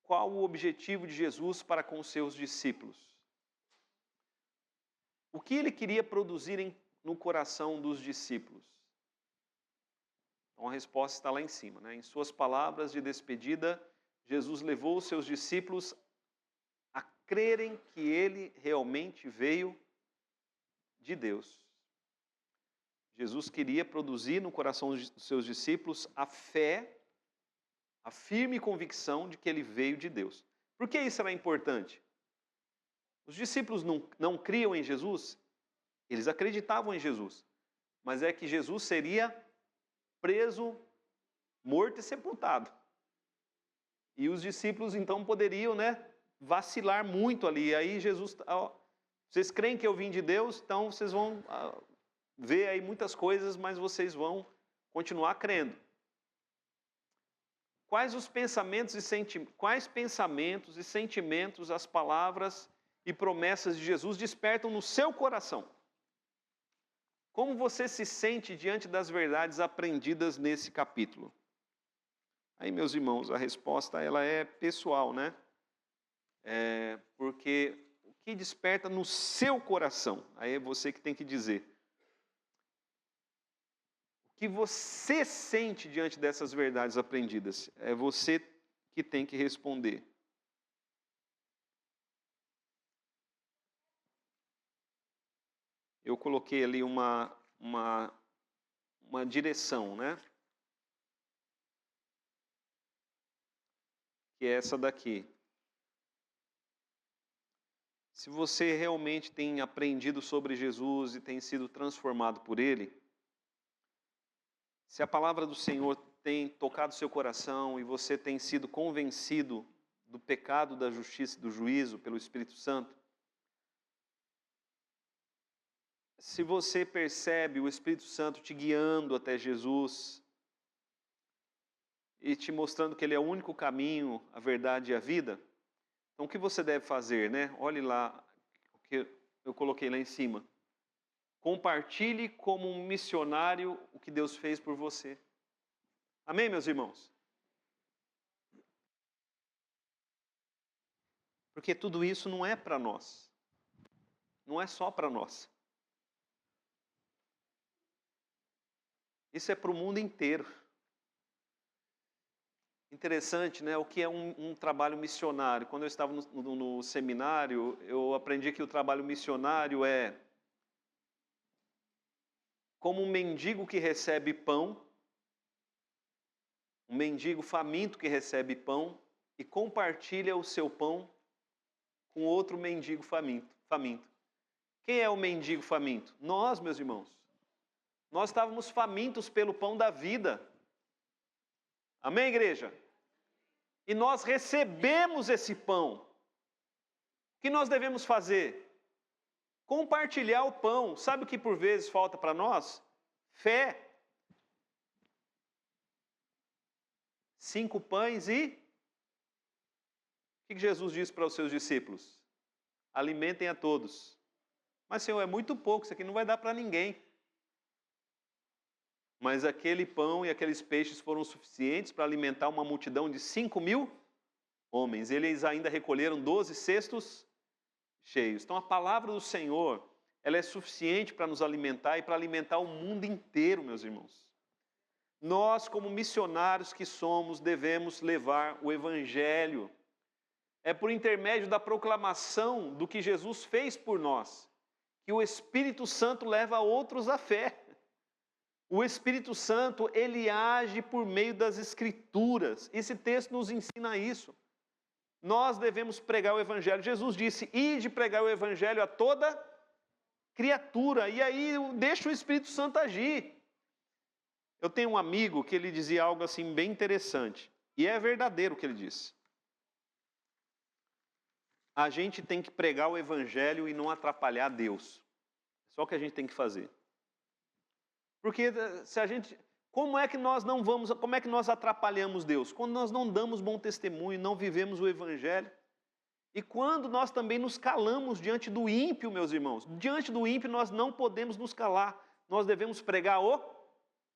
qual o objetivo de Jesus para com seus discípulos? O que ele queria produzir no coração dos discípulos? Então a resposta está lá em cima, né? Em suas palavras de despedida, Jesus levou os seus discípulos a crerem que ele realmente veio de Deus. Jesus queria produzir no coração dos seus discípulos a fé, a firme convicção de que ele veio de Deus. Por que isso era importante? Os discípulos não criam em Jesus, eles acreditavam em Jesus, mas é que Jesus seria preso, morto e sepultado. E os discípulos então poderiam, né, vacilar muito ali. E aí Jesus, vocês creem que eu vim de Deus, então vocês vão ver aí muitas coisas, mas vocês vão continuar crendo. Quais pensamentos e sentimentos as palavras e promessas de Jesus despertam no seu coração? Como você se sente diante das verdades aprendidas nesse capítulo? Aí, meus irmãos, a resposta ela é pessoal, né? Porque o que desperta no seu coração? Aí é você que tem que dizer. O que você sente diante dessas verdades aprendidas? É você que tem que responder. Eu coloquei ali uma direção, né? Que é essa daqui. Se você realmente tem aprendido sobre Jesus e tem sido transformado por Ele, se a palavra do Senhor tem tocado seu coração e você tem sido convencido do pecado, da justiça e do juízo pelo Espírito Santo, se você percebe o Espírito Santo te guiando até Jesus e te mostrando que Ele é o único caminho, a verdade e a vida, então o que você deve fazer, né? Olhe lá o que eu coloquei lá em cima. Compartilhe como um missionário o que Deus fez por você. Amém, meus irmãos? Porque tudo isso não é para nós. Não é só para nós. Isso é para o mundo inteiro. Interessante, né? O que é um trabalho missionário? Quando eu estava no seminário, eu aprendi que o trabalho missionário é como um mendigo que recebe pão, um mendigo faminto que recebe pão e compartilha o seu pão com outro mendigo faminto. Quem é o mendigo faminto? Nós, meus irmãos. Nós estávamos famintos pelo pão da vida. Amém, igreja? E nós recebemos esse pão. O que nós devemos fazer? Compartilhar o pão. Sabe o que por vezes falta para nós? Fé. 5 pães e... O que Jesus disse para os seus discípulos? Alimentem a todos. Mas, Senhor, é muito pouco, isso aqui não vai dar para ninguém. Mas aquele pão e aqueles peixes foram suficientes para alimentar uma multidão de 5.000 homens. Eles ainda recolheram 12 cestos cheios. Então a palavra do Senhor, ela é suficiente para nos alimentar e para alimentar o mundo inteiro, meus irmãos. Nós, como missionários que somos, devemos levar o Evangelho. É por intermédio da proclamação do que Jesus fez por nós, que o Espírito Santo leva outros à fé. O Espírito Santo, ele age por meio das Escrituras. Esse texto nos ensina isso. Nós devemos pregar o Evangelho. Jesus disse, ide pregar o Evangelho a toda criatura. E aí deixa o Espírito Santo agir. Eu tenho um amigo que ele dizia algo assim bem interessante. E é verdadeiro o que ele disse. A gente tem que pregar o Evangelho e não atrapalhar Deus. Só o que a gente tem que fazer. Porque se a gente... Como é que nós atrapalhamos Deus? Quando nós não damos bom testemunho, não vivemos o Evangelho. E quando nós também nos calamos diante do ímpio, meus irmãos. Diante do ímpio nós não podemos nos calar. Nós devemos pregar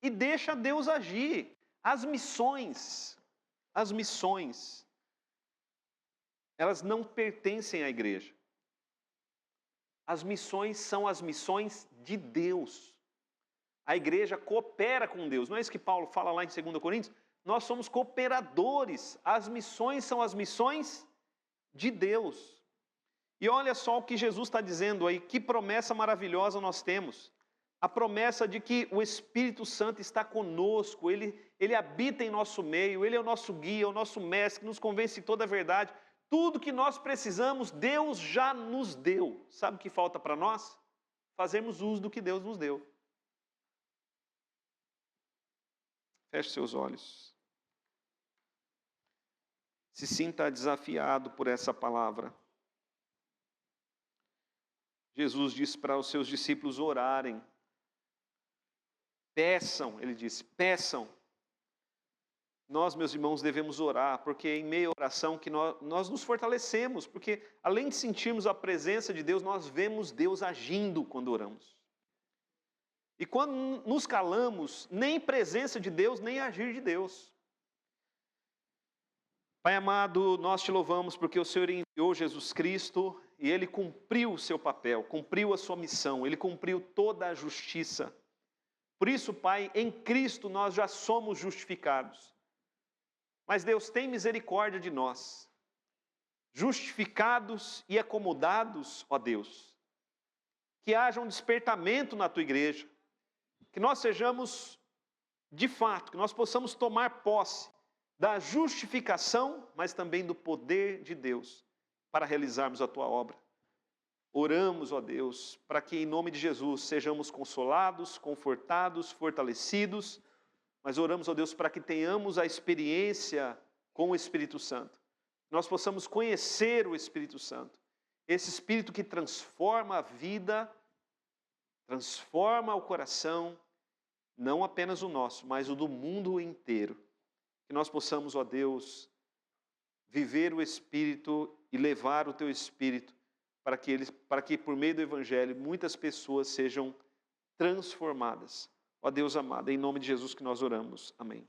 e deixa Deus agir. As missões, elas não pertencem à igreja. As missões são as missões de Deus. A igreja coopera com Deus. Não é isso que Paulo fala lá em 2 Coríntios? Nós somos cooperadores. As missões são as missões de Deus. E olha só o que Jesus está dizendo aí. Que promessa maravilhosa nós temos. A promessa de que o Espírito Santo está conosco. Ele habita em nosso meio. Ele é o nosso guia, o nosso mestre, que nos convence de toda a verdade. Tudo que nós precisamos, Deus já nos deu. Sabe o que falta para nós? Fazermos uso do que Deus nos deu. Feche seus olhos. Se sinta desafiado por essa palavra. Jesus disse para os seus discípulos orarem. Peçam, ele disse, peçam. Nós, meus irmãos, devemos orar, porque é em meio à oração que nós nos fortalecemos, porque além de sentirmos a presença de Deus, nós vemos Deus agindo quando oramos. E quando nos calamos, nem presença de Deus, nem agir de Deus. Pai amado, nós te louvamos porque o Senhor enviou Jesus Cristo e Ele cumpriu o seu papel, cumpriu a sua missão, Ele cumpriu toda a justiça. Por isso, Pai, em Cristo nós já somos justificados. Mas Deus tem misericórdia de nós. Justificados e acomodados, ó Deus. Que haja um despertamento na Tua igreja. Que nós sejamos, de fato, que nós possamos tomar posse da justificação, mas também do poder de Deus para realizarmos a Tua obra. Oramos, ó Deus, para que em nome de Jesus sejamos consolados, confortados, fortalecidos, mas oramos, ó Deus, para que tenhamos a experiência com o Espírito Santo. Nós possamos conhecer o Espírito Santo. Esse Espírito que transforma a vida, transforma o coração, não apenas o nosso, mas o do mundo inteiro. Que nós possamos, ó Deus, viver o Espírito e levar o Teu Espírito para que por meio do Evangelho muitas pessoas sejam transformadas. Ó Deus amado, em nome de Jesus que nós oramos. Amém.